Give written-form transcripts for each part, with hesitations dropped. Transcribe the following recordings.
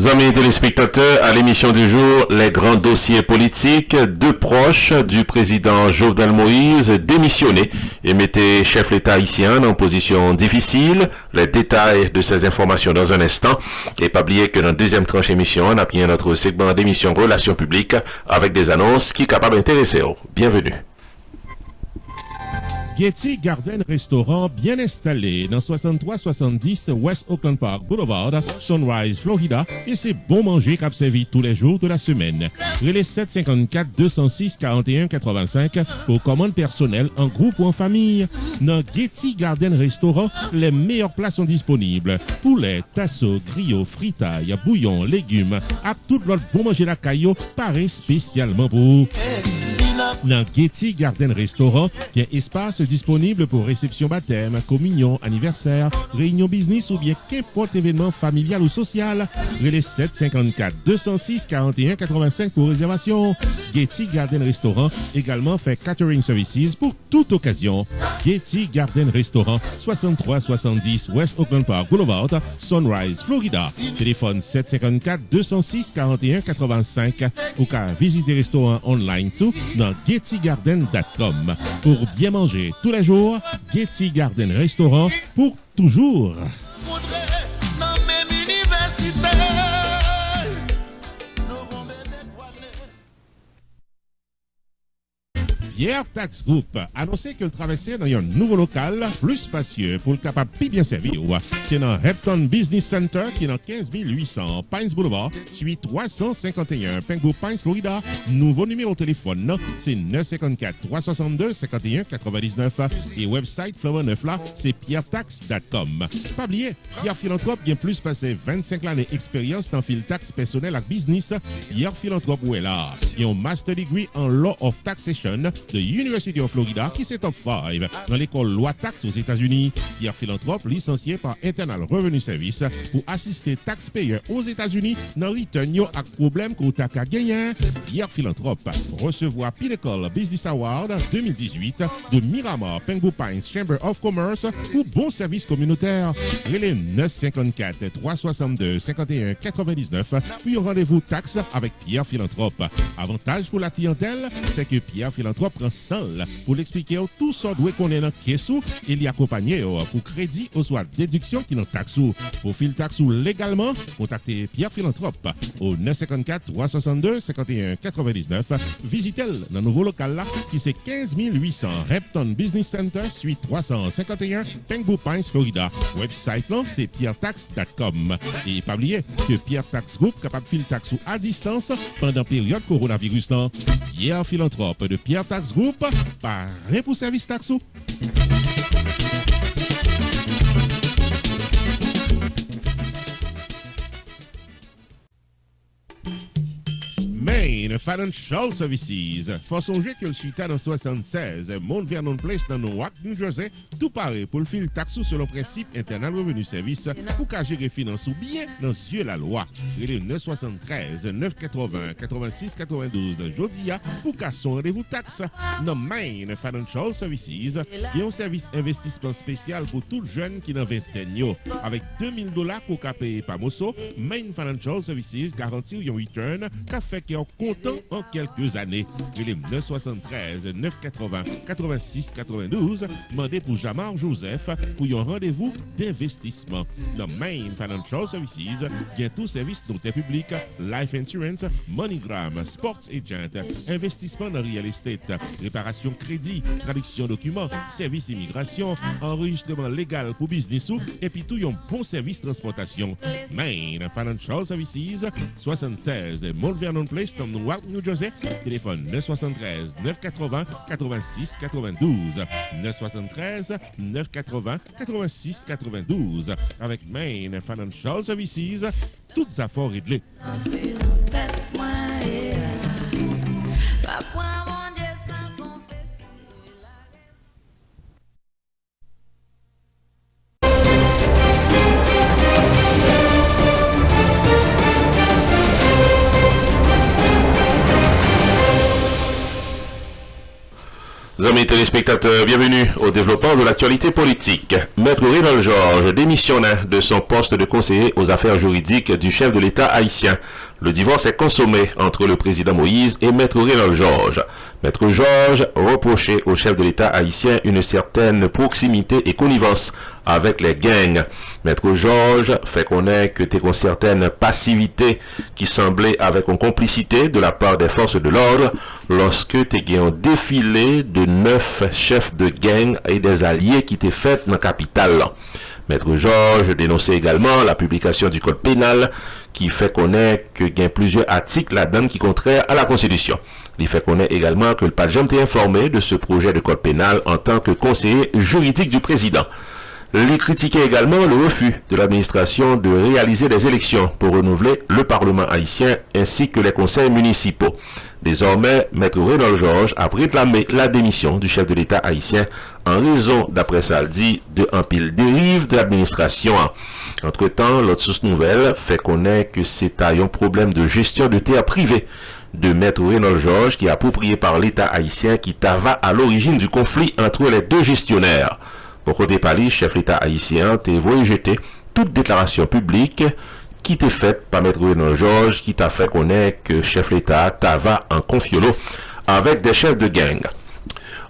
Amis téléspectateurs, à l'émission du jour, les grands dossiers politiques, deux proches du président Jovenel Moïse démissionnés et mettaient chef l'État haïtien en position difficile. Les détails de ces informations dans un instant. Et pas oublier que dans la deuxième tranche émission, on a bien notre segment d'émission Relations publiques avec des annonces qui sont capables d'intéresser. Bienvenue. Getty Garden Restaurant bien installé dans 6370 West Oakland Park Boulevard, Sunrise, Florida, et c'est bon manger qu'a servi tous les jours de la semaine. Relais 754 206 41 85 pour commandes personnelles en groupe ou en famille. Dans Getty Garden Restaurant, les meilleurs plats sont disponibles. Poulet, tasso, griot, fritaille, bouillon, légumes, à tout l'autre bon manger la caillou, paraît spécialement pour vous. Dans Getty Garden Restaurant, il y a espace disponible pour réception baptême, communion, anniversaire, réunion business ou bien qu'importe événement familial ou social. Relais 754 206 41 85 pour réservation. Getty Garden Restaurant également fait catering services pour toute occasion. Getty Garden Restaurant 6370 West Oakland Park Boulevard, Sunrise, Florida. Téléphone 754 206 41 85 ou qu'à visiter restaurant online tout dans gettygarden.com. Pour bien manger tous les jours, Getty Garden Restaurant pour toujours. Pierre Tax Group annoncé que le traversait dans un nouveau local plus spacieux pour le capable de bien servir. C'est dans Hampton Business Center qui est dans 15800 Pines Boulevard, suite 351 Pengu Pines, Florida. Nouveau numéro de téléphone, c'est 954 362 51 99 et website Flower 9 là, c'est pierretax.com. Pas oublier, Pierre Philanthrope bien plus passé 25 années d'expérience dans le taxe personnel et business. Pierre Philanthrope où est là. Il a un master degree en Law of Taxation de University of Florida qui c'est top 5 dans l'école loi taxe aux États-Unis. Pierre Philanthrope licencié par Internal Revenue Service pour assister taxpayers aux États-Unis dans return yo ak problème ko ta ka gagner. Pierre Philanthrope recevoir Pinnacle Business Award 2018 de Miramar Pengu Pines Chamber of Commerce pour bon service communautaire. Relais 954 362 51 99 puis rendez-vous taxe avec Pierre Philanthrope. Avantage pour la clientèle, c'est que Pierre Philanthrope prend 100 pour l'expliquer tout ce doit qu'on est dans caisse et l'y accompagner pour crédit ou soit déduction qui dans taxe. Pour fil taxe légalement, contactez Pierre Philanthrope au 954 362 51 99. Visitez-le dans le nouveau local là qui c'est 15800 Hampton Business Center suite 351 Pengu Pines, Florida. Website là c'est pierretax.com. Et pas oublier que Pierre Tax Group capable fil taxe à distance pendant période coronavirus là. Pierre Philanthrope de Pierre Tax Group, parrain pour service taxo. Main Financial Services. Faut songer que le suite dans 76, Mount Vernon Place dans Newark, New Jersey, tout pareil pour le fil taxo sur le principe Internal Revenue Service pour qu'à gérer finance ou bien dans yeux la loi. Il est 973 980 86 92 Jodia pour qu'à son rendez-vous taxe. Dans Main Financial Services, il y a un service investissement spécial pour tout jeune qui n'a 20 ans. Avec $2000 pour qu'à payer par Mosso, Main Financial Services garantit un return qu'a fait qu'il est content en quelques années. Il est 973 980 86 92. Mandez pour Jamar Joseph pour un rendez-vous d'investissement. Dans Main Financial Services, il y a tout service noté public, life insurance, MoneyGram, sports agent, investissement dans real estate, réparation crédit, traduction documents, service immigration, enregistrement légal pour business et puis tout un bon service transportation. Main Financial Services, 76 Mount Vernon Place dans Newark, New Jersey. Téléphone 973 980 86 92. 973 980 86 92. Avec Main Financial Services, toutes affaires réglées. Amis téléspectateurs, bienvenue au développement de l'actualité politique. Maître Rénal Georges démissionne de son poste de conseiller aux affaires juridiques du chef de l'État haïtien. Le divorce est consommé entre le président Moïse et Maître Rénal Georges. Maître Georges reprochait au chef de l'État haïtien une certaine proximité et connivence avec les gangs. Maître Georges fait connaître que une certaine passivité qui semblait avec une complicité de la part des forces de l'ordre lorsque tu as un défilé de 9 chefs de gang et des alliés qui étaient faits dans la capitale. Maître Georges dénonçait également la publication du code pénal qui fait connaître qu'il y a plusieurs articles là-dedans qui contraires à la Constitution. Il fait connaître également que le pas jamais été informé de ce projet de code pénal en tant que conseiller juridique du président. Il critiquait également le refus de l'administration de réaliser des élections pour renouveler le Parlement haïtien ainsi que les conseils municipaux. Désormais, Maître Rénal Georges a réclamé la démission du chef de l'État haïtien en raison, d'après ça le dit, de un pile dérive de l'administration. Entre-temps, l'autre source nouvelle fait connaître que c'est un problème de gestion de terres privées de Maître Rénal Georges qui est approprié par l'État haïtien qui va à l'origine du conflit entre les deux gestionnaires. Pour côté Pali, chef l'État haïtien t'a rejeté toute déclaration publique qui était faite par Maître Rénal Georges qui t'a fait connaître que chef l'État va en confiolo avec des chefs de gang.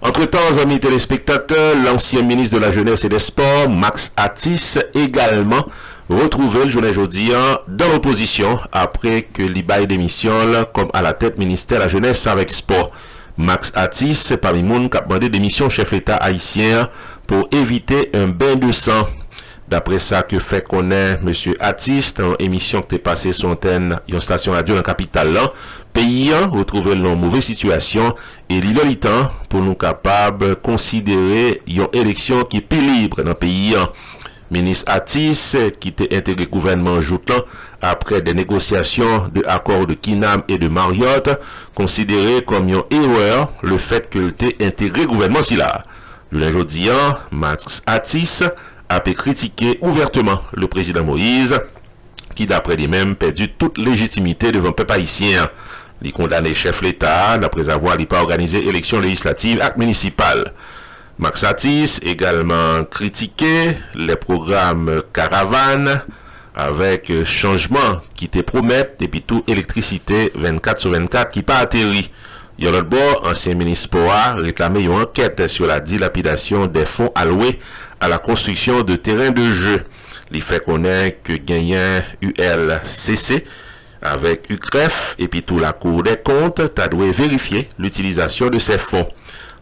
Entre-temps, amis téléspectateurs, l'ancien ministre de la Jeunesse et des Sports, Max Atis, également retrouvé le journée jeudi dans l'opposition après que l'Ibaï démission comme à la tête ministère de la Jeunesse avec Sport. Max Atis, parmi moun qui a demandé démission chef l'État haïtien pour éviter un bain de sang. D'après ça que fait connaître M. Atis dans émission qui est passée sur antenne une station radio dans la capitale là, pays retrouvé dans une mauvaise situation et il est le temps pour nous capables considérer une élection qui est plus libre dans le pays. Ministre Atis qui était intégré gouvernement Joutlan après des négociations de accords de Kinam et de Marriott, considéré comme une erreur le fait que l'était intégré gouvernement si là. Le jeudi, Max Atis a pu critiquer ouvertement le président Moïse, qui d'après lui-même perdu toute légitimité devant le peuple haïtien. Il condamné chef l'État après avoir pas organisé élections législatives et municipales. Max Atis également critiqué les programmes Caravane avec changement qui te promettent depuis tout électricité 24/24 qui pas atterri. Yon l'autre bord, ancien ministre Poa réclamé une enquête sur la dilapidation des fonds alloués à la construction de terrains de jeu. Il fait connaître que gagnant ULCC avec UCREF et puis tout la Cour des comptes t'a dû vérifier l'utilisation de ces fonds.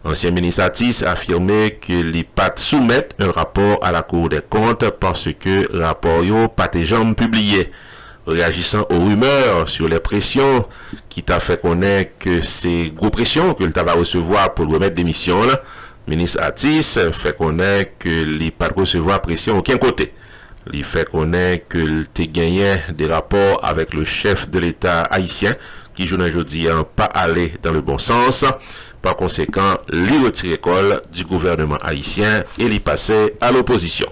Ancien ministre Atis a affirmé que les PAT soumettent un rapport à la Cour des comptes parce que rapport yo pas jamais publié. Réagissant aux rumeurs sur les pressions qui t'a fait connaître que c'est gros pressions que le va recevoir pour remettre démission là, ministre Atis fait connaître que il pas recevoir pression aucun côté. Il fait connaître que il gagné des rapports avec le chef de l'État haïtien qui aujourd'hui pas allé dans le bon sens. Par conséquent, il retire l'école du gouvernement haïtien et il passait à l'opposition.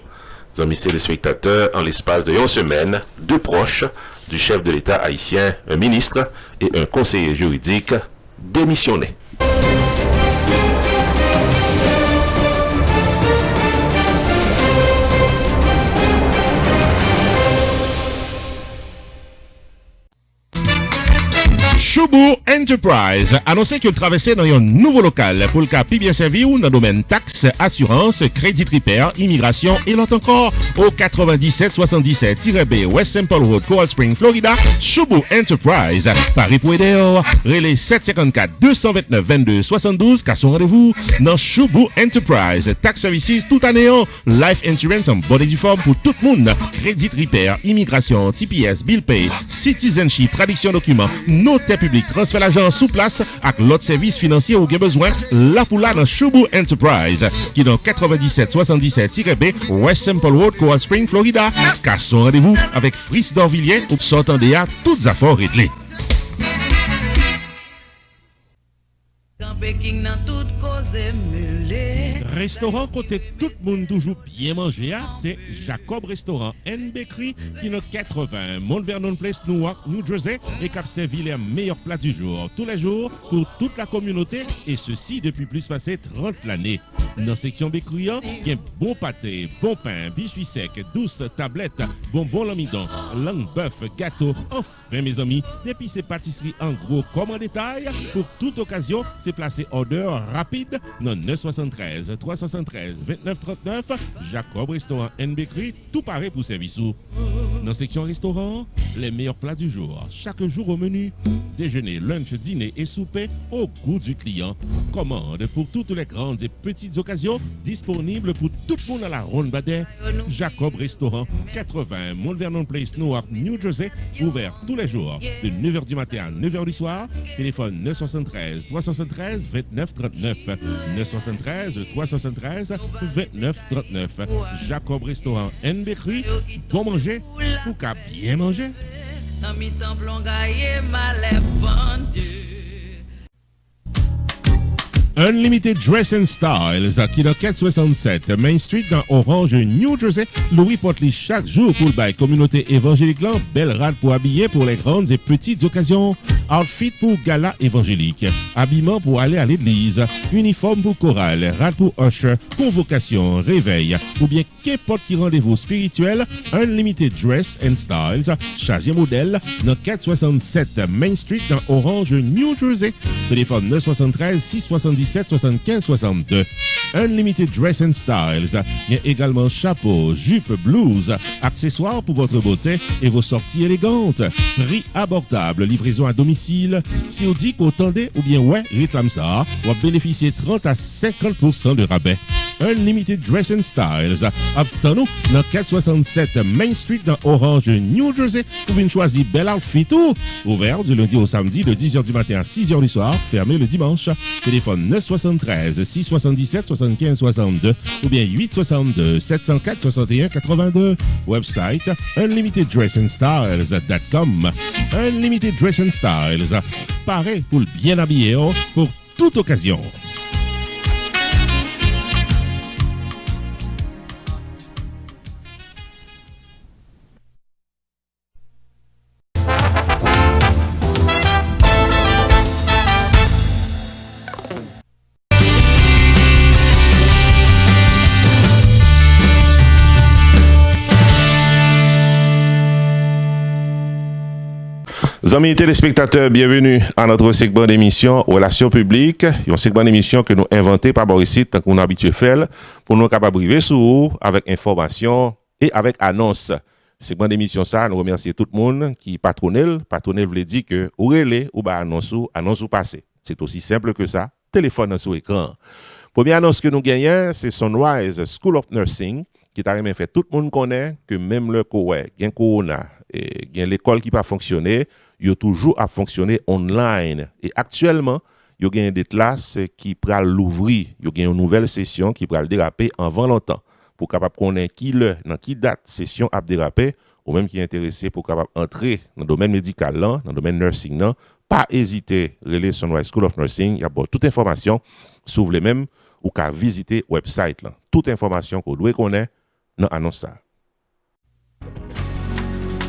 Amis téléspectateurs, en l'espace de 1 semaine, 2 proches du chef de l'État haïtien, un ministre et un conseiller juridique démissionnés. Choubou Enterprise annoncé que le traversait dans un nouveau local pour le cas bien servi ou dans le domaine taxes, assurance, crédit repair, immigration et l'autre encore au 9777-B West Temple Road, Coral Spring, Florida. Choubou Enterprise, Paris pour aider, relais 754-229-22-72, car son rendez-vous dans Choubou Enterprise. Tax Services tout année, life insurance en bonne et due forme pour tout le monde, crédit repair, immigration, TPS, bill pay, citizenship, traduction documents, notaire public, transfert l'argent sous place avec l'autre service financier ou bien besoin, là pour là dans Choubou Enterprise, qui est dans 9777-B West Temple Road, Coral Spring, Florida. Car son rendez-vous avec Fris d'Orvilliers, où s'entendez à toutes affaires réglées. Restaurant côté tout le monde toujours bien manger, c'est Jacob Restaurant and Bakery qui est 80 Mount Vernon Place, Newark, New Jersey et qui a servi les meilleurs plats du jour, tous les jours pour toute la communauté et ceci depuis plus passé 30 l'année. Dans la section bakery, il y a bon pâté, bon pain, biscuits secs, douces tablettes, bonbons l'amidon, langue bœuf, gâteau. Enfin mes amis, depuis ces pâtisseries en gros comme en détail, pour toute occasion, c'est placé order rapide dans 973 373 29 39 Jacob Restaurant and Bakery, tout pareil pour service. Dans la section restaurant, les meilleurs plats du jour, chaque jour au menu, déjeuner, lunch, dîner et souper au goût du client. Commande pour toutes les grandes et petites occasions, disponible pour tout le monde à la ronde Badet. Jacob Restaurant, 80 Mount Vernon Place, Newark, New Jersey, ouvert tous les jours de 9h du matin à 9h du soir. Téléphone 973 373 29 39 973 373 29 39. Jacob Restaurant and Bakery, bon manger ou qu'à bien manger. Unlimited Dress and Styles à Kilo 467 Main Street dans Orange, New Jersey. Louis porte chaque jour pour le bail communauté évangélique là. Belle rade pour habiller pour les grandes et petites occasions. Outfit pour gala évangélique. Habillement pour aller à l'église. Uniforme pour chorale. Rade pour usher. Convocation, réveil. Ou bien qu'importe qui rendez-vous spirituel. Unlimited Dress and Styles. Chargé modèle dans 467 Main Street dans Orange, New Jersey. Téléphone 973 677 75 62. Unlimited Dress and Styles. Il y a également chapeau, jupe, blouse, accessoires pour votre beauté et vos sorties élégantes. Prix abordable, livraison à domicile. Si on dit qu'au tendez ou bien ouais, réclame ça, on va bénéficier 30 à 50% de rabais. Unlimited Dress and Styles. Obtenons dans 467 Main Street dans Orange, New Jersey. Vous pouvez choisir bel outfit tout. Ouvert du lundi au samedi de 10h du matin à 6h du soir. Fermé le dimanche. Téléphone 973 677 75 62 ou bien 862 704 61 82. Website unlimiteddressandstyles.com. Unlimited Dress and Styles. Pareil pour le bien habillé pour toute occasion. Amis téléspectateurs, bienvenue à notre segment d'émission Relations publiques. Un segment d'émission que nous inventons par Borisite, tant qu'on a habitué à faire, pour nous capables de briver sur avec information et avec annonce. Segment d'émission ça, nous remercions tout le monde qui patronne. Patronne veut dire que ou relais ou ba annonce ou passé. C'est aussi simple que ça. Téléphone sur écran. Première annonce que nous gagnons, c'est Sunrise School of Nursing qui t'a même fait tout le monde connaît que même le corona et gain l'école qui pas fonctionner, yo toujours à fonctionner online et actuellement yo gain des classes qui pral l'ouvrir, yo gain une nouvelle session qui pral déraper avant longtemps pour capable connaître dans qui date session a déraper ou même qui est intéressé pour capable entrer dans le domaine médical là, dans le domaine nursing là, pas hésiter relais Sunrise School of Nursing, il y a toute information sur les mêmes ou qu'à visiter website là. Toute information qu'on doit connaître dans annonce ça.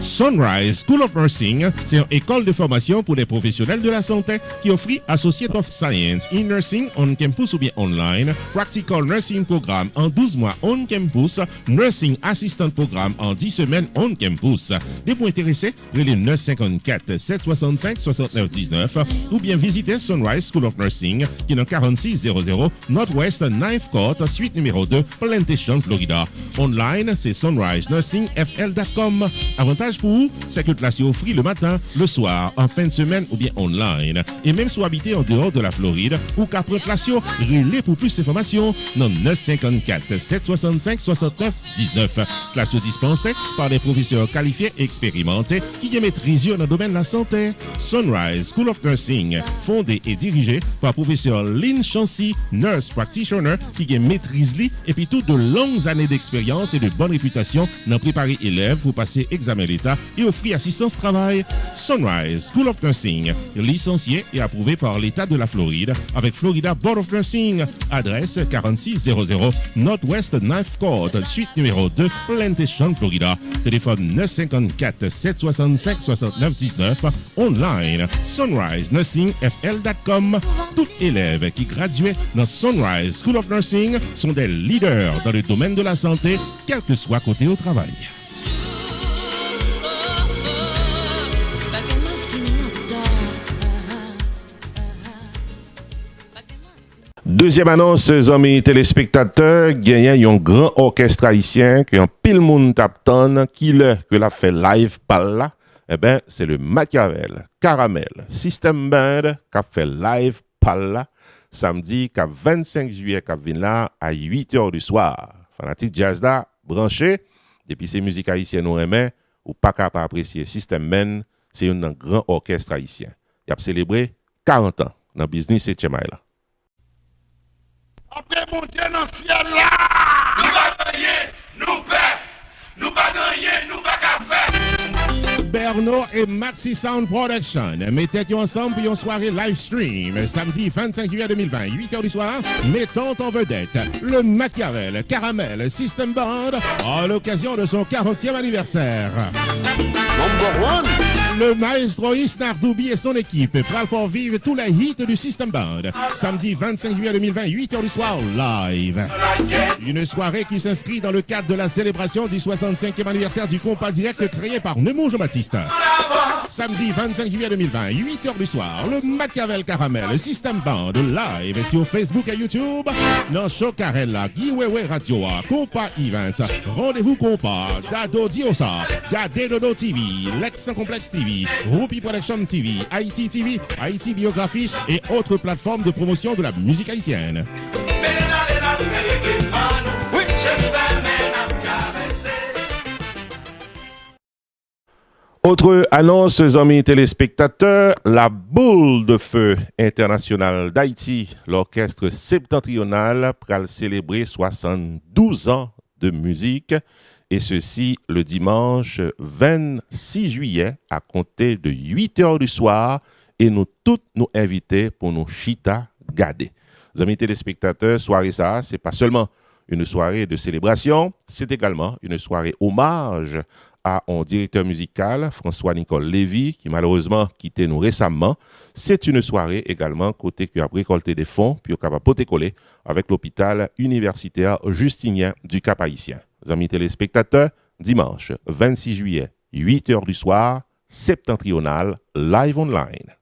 Sunrise School of Nursing, c'est une école de formation pour les professionnels de la santé qui offre Associate of Science in Nursing on campus ou bien online, Practical Nursing Programme en 12 mois on campus, Nursing Assistant Programme en 10 semaines on campus. Des points intéressés, relais 954 765 69 19 ou bien visitez Sunrise School of Nursing qui est dans 4600 Northwest 9th Court, suite numéro 2, Plantation, Florida. Online, c'est sunrisenursingfl.com. Avantage pour vous, c'est que la classe est offerte le matin, le soir, en fin de semaine ou bien online. Et même si vous habitez en dehors de la Floride ou qu'à prendre classe, relais pour plus d'informations dans 954 765 69 19. Classe dispensée par des professeurs qualifiés et expérimentés qui maîtrisent dans le domaine de la santé. Sunrise School of Nursing, fondé et dirigé par professeur Lynn Chancy, nurse practitioner qui maîtrise et puis toutes de longues années d'expérience et de bonne réputation dans préparer élèves pour passer examen d'État l'État et offrit assistance travail. Sunrise School of Nursing, licencié et approuvé par l'État de la Floride avec Florida Board of Nursing. Adresse 4600 Northwest 9th Court, suite numéro 2, Plantation, Florida. Téléphone 954 765 69 19. Online sunrisenursingfl.com. Tout élève qui graduait dans Sunrise School of Nursing sont des leaders dans le domaine de la santé, quel que soit côté au travail. Deuxième annonce, amis téléspectateurs, gagnant un grand orchestre haïtien qui en pile monde tapton qui que l'a fait live par là. Eh ben, c'est le Machiavel Caramel System Band qui a fait live par là samedi 25 juillet qui vient là à 8h du soir. Fanatique jazz là, branché, depuis ces musiques haïtiennes nous aimons, ou pas capable apprécier System Band, c'est un grand orchestre haïtien. Il a célébré 40 ans dans le business et là. Après mon Dieu dans le ciel là, nous pas gagner, nous perdre, nous pas gagner, nous pas qu'à faire. Berno et Maxi Sound Production mettez-vous ensemble pour une soirée live stream samedi 25 juillet 2020, 8h du soir, mettant en vedette le Machiavel Caramel System Band à l'occasion de son 40e anniversaire. Number one. Le maestro Isnar Doubi et son équipe pral faire vivre tous les hits du System Band. Samedi 25 juillet 2020, 8h du soir, live. Une soirée qui s'inscrit dans le cadre de la célébration du 65e anniversaire du compas direct créé par Nemo Jean-Baptiste. Samedi 25 juillet 2020, 8h du soir, le Machiavel Caramel System Band live sur Facebook et YouTube. Dans Chocarella, Guiwewe Radio, Compa Events, Rendez-vous Compa, Dado Diosa, Gade Dodo TV, Lex Complex TV, Rupi Production TV, Haïti TV, Haïti Biographie et autres plateformes de promotion de la musique haïtienne. Autre annonce, amis téléspectateurs, la boule de feu internationale d'Haïti, l'orchestre septentrional, pral célébrer 72 ans de musique, et ceci le dimanche 26 juillet à compter de 8h du soir, et nous toutes nous inviter pour nous chita garder. Amis téléspectateurs, soirée ça, c'est pas seulement une soirée de célébration, c'est également une soirée hommage à un directeur musical, François-Nicole Lévy, qui malheureusement quitté nous récemment. C'est une soirée également côté qui a récolté des fonds puis capable de coller avec l'hôpital universitaire Justinien du Cap-Haïtien. Amis téléspectateurs, dimanche 26 juillet, 8h du soir, septentrional, live online.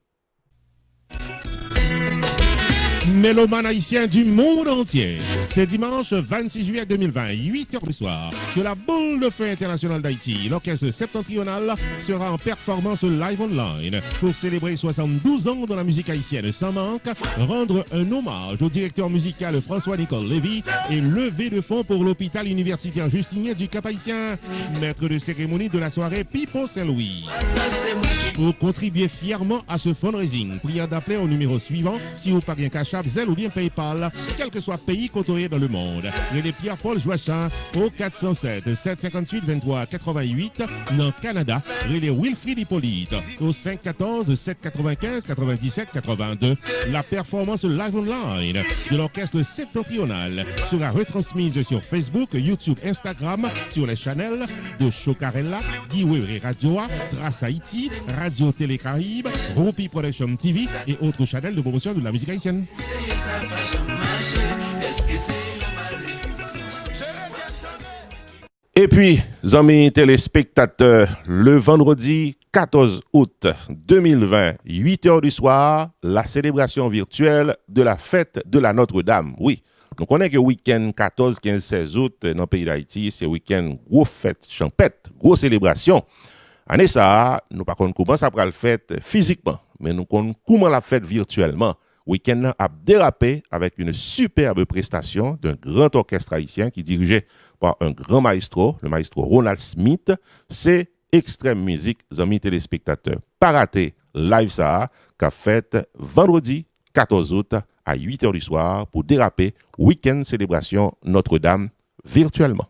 Méloman haïtien du monde entier. C'est dimanche 26 juillet 2020, 8h du soir, que la boule de feu internationale d'Haïti, l'orchestre septentrional, sera en performance live online pour célébrer 72 ans de la musique haïtienne sans manque, rendre un hommage au directeur musical François-Nicole Lévy et lever de fonds pour l'hôpital universitaire Justinien du Cap-Haïtien. Maître de cérémonie de la soirée, Pipo Saint-Louis. Pour contribuer fièrement à ce fundraising, prière d'appeler au numéro suivant si vous parvenez cash app, Zelle ou bien PayPal, quel que soit pays côtoyé dans le monde. Relais Pierre-Paul Joachim au 407 758 23 88 dans Canada. Relais Wilfried Hippolyte au 514 795 97 82. La performance live online de l'orchestre septentrional sera retransmise sur Facebook, YouTube, Instagram, sur les channels de Chocarella, Guiwewe Radio, Trace Haïti, Radio Télé Caraïbes, Rupi Production TV et autres channels de promotion de la musique haïtienne. Et puis, amis téléspectateurs, le vendredi 14 août 2020, 8h du soir, la célébration virtuelle de la fête de la Notre-Dame. Oui, nous connaissons que week-end 14, 15, 16 août dans le pays d'Haïti, c'est week-end gros fête champêtre, gros célébration. Année ça, nous pas comment ça prend la fête physiquement, mais nous connaissons comment la fête virtuellement. Week-end a dérapé avec une superbe prestation d'un grand orchestre haïtien qui est dirigé par un grand maestro, le maestro Ronald Smith. C'est Extrême Musique, amis téléspectateurs. Pas raté live ça, qu'a fait vendredi 14 août à 8h du soir pour déraper week-end célébration Notre-Dame virtuellement.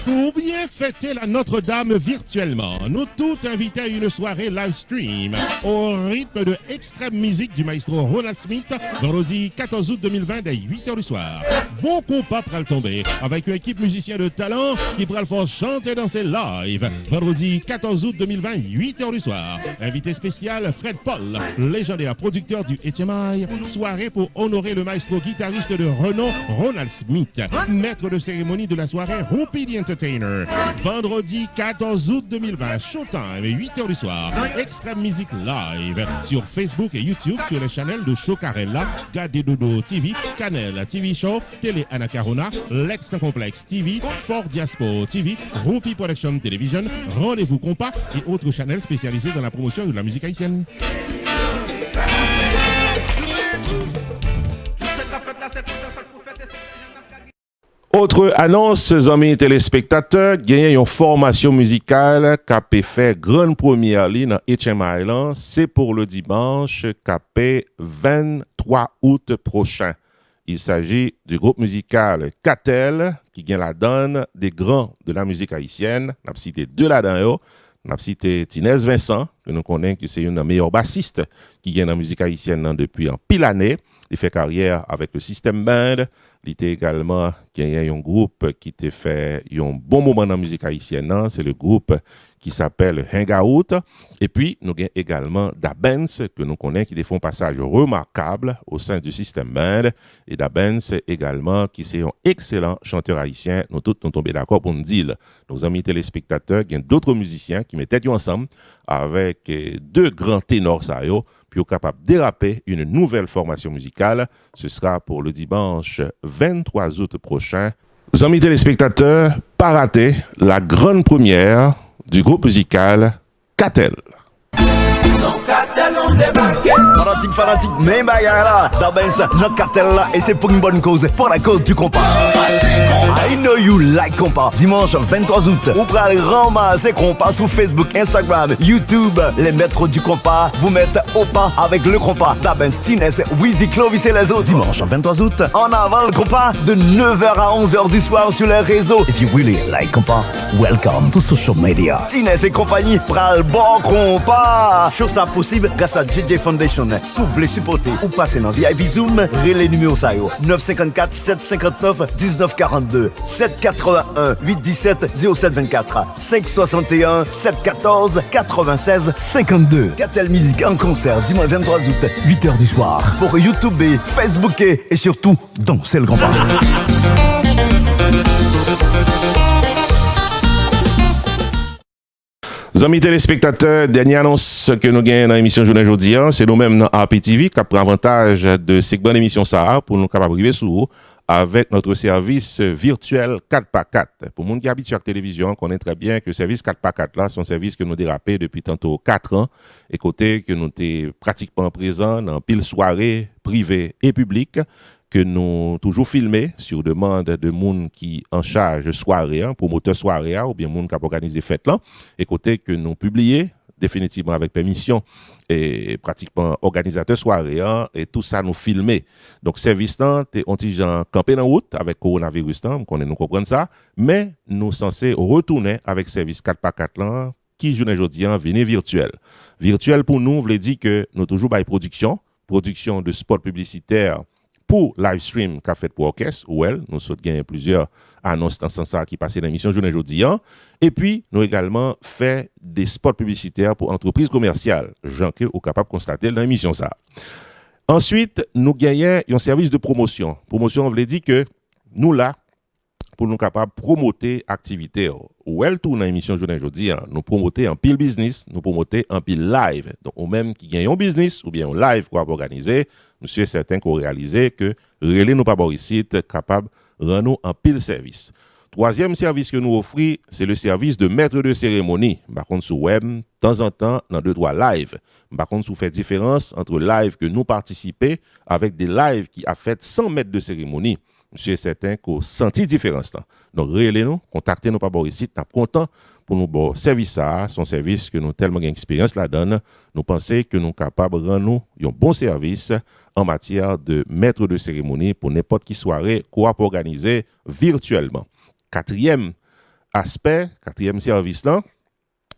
Pour bien fêter la Notre-Dame virtuellement, nous tous invités à une soirée live stream au rythme de extrême musique du maestro Ronald Smith, vendredi 14 août 2020 dès 8h du soir. Bon compas pral tomber avec une équipe musicien de talent qui pral faire chanter et danser live. Vendredi 14 août 2020, 8h du soir. Invité spécial Fred Paul, légendaire producteur du HMI. Soirée pour honorer le maestro guitariste de renom Ronald Smith, maître de cérémonie de la soirée Rumpy the Entertainer. Vendredi 14 août 2020, Showtime, 8h du soir. Extrême musique live sur Facebook et YouTube sur les channels de Chocarella, Gade Dodo TV, Canel TV Show, Télé Anacarona, Lex Complex TV, Fort Diaspo TV, Rumpy Production Television, Rendez-vous Compact et autres channels spécialisés dans la promotion de la musique haïtienne. Autre annonce, amis téléspectateurs, gagner une formation musicale qui a fait grande première ligne dans HMI Island, c'est pour le dimanche qui 23 août prochain. Il s'agit du groupe musical Catel qui gagne la donne des grands de la musique haïtienne. On a cité deux là-dedans. On a cité Tinez Vincent, que nous connaissons que c'est une des meilleures bassistes qui gagne la musique haïtienne depuis un pile d'années. Il fait carrière avec le System Band. Il était également gagné un groupe qui t'a fait un bon moment dans la musique haïtienne. C'est le groupe qui s'appelle Hangout. Et puis, nous avons également Da Benz, que nous connaissons, qui font un passage remarquable au sein du System Band. Et Da Benz également, qui est un excellent chanteur haïtien. Nous tous nous tombons d'accord pour nous dire. Nos amis téléspectateurs, il y a d'autres musiciens qui mettent ensemble avec deux grands ténors, ça y est, puis capable de déraper une nouvelle formation musicale. Ce sera pour le dimanche 23 août prochain. Amis téléspectateurs, pas rater la grande première du groupe musical Catel. Fanatique, mais bagarre là, Da Benz, notre cartel là, et c'est pour une bonne cause, pour la cause du compas. I know you like compas. Dimanche 23 août, on pourra ramasser compas sur Facebook, Instagram, YouTube. Les maîtres du compas vous mettent au pas avec le compas. Da Benz, Tinez, Weezy, Clovis et les autres. Dimanche 23 août, en avant le compas de 9h à 11h du soir sur les réseaux. If you really like compas, welcome to social media. Tinez et compagnie, pral bon compas. Chose ça possible grâce à DJ Foundation. Si vous voulez supporter ou passer dans VIP Zoom, relais numéro ça yo 954 759 1942 781 817 0724 561 714 96 52. Catel Musique en concert dimanche 23 août 8h du soir pour YouTube, Facebook et surtout danser le grand pas. Amis téléspectateurs, dernière annonce que nous gagnons dans l'émission Journée aujourd'hui, c'est nous-mêmes dans RPTV qui pris avantage de cette bonne émission ça pour nous capables de sur avec notre service virtuel 4x4. Pour les gens qui habitent sur la télévision, on connaît très bien que le service 4x4 là, c'est un service que nous dérapé depuis tantôt 4 ans et côté que nous sommes pratiquement présents dans pile soirée privée et publique que nous toujours filmé sur demande de monde qui en charge soirée, promoteur soirée ou bien monde qui a organisé fête là, et côté que nous publié définitivement avec permission et pratiquement organisateur soirée et tout ça nous filmé. Donc service là t'es gens campé dans route avec coronavirus là, nous comprendre ça, mais nous censés retourner avec service 4x4 là qui journée aujourd'hui venir virtuel. Virtuel pour nous veut dire que nous toujours by production de spots publicitaires pour live stream qu'a fait pour orchestre, nous sommes gagné plusieurs annonces dans ce sens qui passaient dans l'émission Journée aujourd'hui. Et puis, nous également fait des spots publicitaires pour entreprises commerciales, gens que vous capable de constater dans l'émission ça. Ensuite, nous gagnons un service de promotion. Promotion, on veut dire que nous là, pour nous capables de promoter activité. Tout dans l'émission Journée aujourd'hui, nous promoter en pile business, nous promoter en pile live. Donc, ou même qui gagne un business ou bien un live qu'on va organiser, monsieur est certain qu'on réalise que relais nous pas ici capable rendre nous en pile service. Troisième service que nous offrons, c'est le service de maître de cérémonie. Par contre, sur web, de temps en temps, dans 2-3 live. Par contre, vous faites différence entre live que nous participons avec des lives qui a fait 100 mètres de cérémonie. Monsieur est certain qu'on sentit différence là. Donc, relais-nous, contactez-nous par ici, nous sommes contents pour nous bon service ça, son service que nous tellement d'expérience la donne. Nous pensons que nous sommes capables de rendre un bon service en matière de maître de cérémonie pour n'importe qui soirée qu'on a organisée virtuellement. Quatrième aspect, quatrième service là,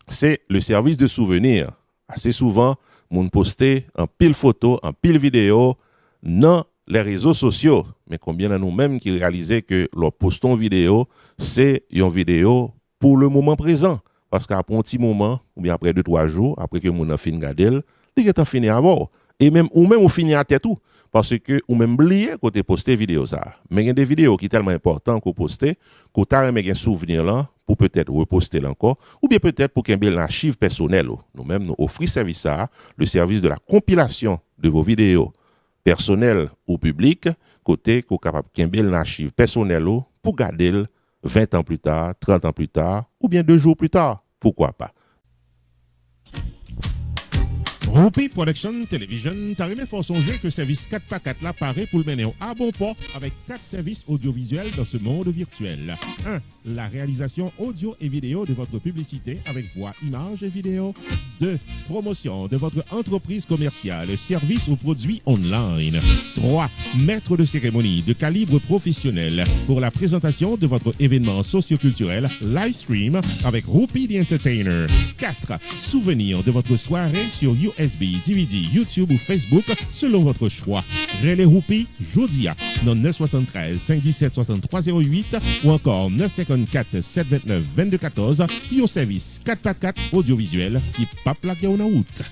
c'est le service de souvenir. Assez souvent, moun poste en pile photo, en pile vidéo dans les réseaux sociaux. Mais combien de nous-mêmes qui réalisaient que leur postons vidéo, c'est une vidéo pour le moment présent. Parce qu'après un petit moment, ou bien après 2-3 jours, après que moun a fini gadel, il est fini avant. Et même, ou même, on finit à tête tout. Parce que, ou même oublié côté poster vidéo ça. Mais il y a des vidéos qui sont tellement importantes qu'on poste, qu'on t'a remis un souvenir là, pour peut-être reposter encore, ou bien peut-être pour qu'il y ait un archive personnel. Nous-mêmes, nous offrons service ça, le service de la compilation de vos vidéos personnelles ou publiques, côté qu'on est capable qu'il y ait un archive personnel pour garder 20 ans plus tard, 30 ans plus tard, ou bien 2 jours plus tard. Pourquoi pas? Roupi Production Television, t'as remis fort songer que service 4x4 là paraît pour le mener à bon port avec 4 services audiovisuels dans ce monde virtuel. 1. La réalisation audio et vidéo de votre publicité avec voix, images et vidéo. 2. Promotion de votre entreprise commerciale, services ou produits online. 3. Maître de cérémonie de calibre professionnel pour la présentation de votre événement socioculturel live stream avec Roupi the Entertainer. 4. Souvenir de votre soirée sur USB, DVD, YouTube ou Facebook selon votre choix. Relais Roupi, Jodia, dans 973 517 6308 ou encore 954 729 2214 et au service 4x4 audiovisuel qui pas plaqué en route.